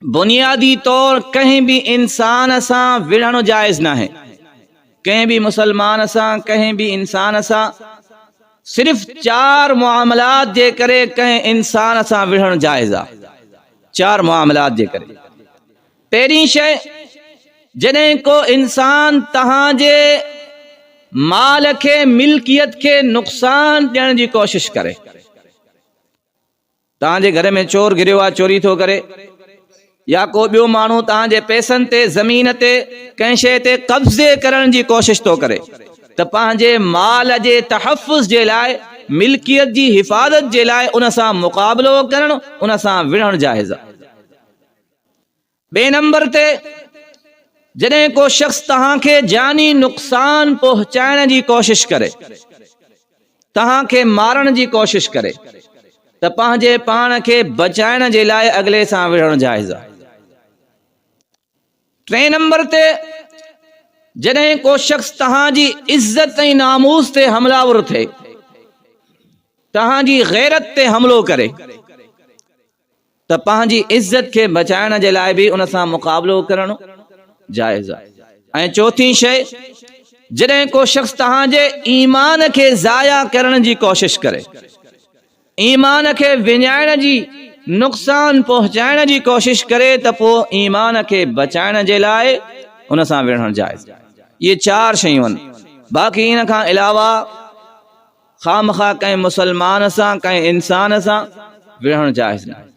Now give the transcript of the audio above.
बुनियादी तौर कहीं भी इंसान सा विढ़ण जायज़ ना है। कहीं भी मुसलमान सा, कहीं भी इंसान सा सिर्फ 4 मामलात जे करे कहीं इंसान सा विढ़ण जायज़ आहे। 4 मामलात जे करे। पहिरीं शइ, जॾहिं को इंसान तहांजे माल के मिल्कियत के नुक़सान ॾियण जी कोशिश करे। तहांजे घर में चोर गिरियो आहे, चोरी थो करे, या को ॿियो माण्हू तहांजे पैसनि ते, ज़मीन ते, कंहिं शइ ते कब्ज़े करण जी कोशिश थो करे, त पंहिंजे माल जे तहफ़ुज़ जे लाइ, मिल्कियत जी हिफ़ाज़त जे लाइ उन सां मुक़ाबिलो करणु, उन सां विढ़ण जाइज़ आहे। ॿिए नंबर ते, जॾहिं को शख़्स तहांखे जानी नुक़सान पहुचाइण जी कोशिश करे, तहांखे मारण जी कोशिश करे, त पंहिंजे पाण खे बचाइण जे लाइ अॻिले सां विढ़ण जाइज़ आहे। 3 नंबर ते, जॾहिं को शख़्स तहांजी इज़्ज़त ऐं नामूस ते हमलावर थिए, तहांजी गैरत ते हमलो करे, त पंहिंजी इज़्ज़त खे बचाइण जे लाइ बि उन सां मुक़ाबिलो करणु जाइज़ आहे। ऐं चौथी शइ, जॾहिं को शख़्स तहांजे ईमान खे ज़ाया करण जी कोशिश करे, ईमान खे विञाइण जी, नुक़सान पहुचाइण जी कोशिश करे, त पोइ ईमान खे बचाइण जे लाइ उन सां विढ़ण जाइज़। ये 4 शयूं आहिनि। बाक़ी इन खां अलावा ख़ामख़ा कंहिं मुसलमान सां, कंहिं इंसान सां विढ़ण जाइज़ न आहे।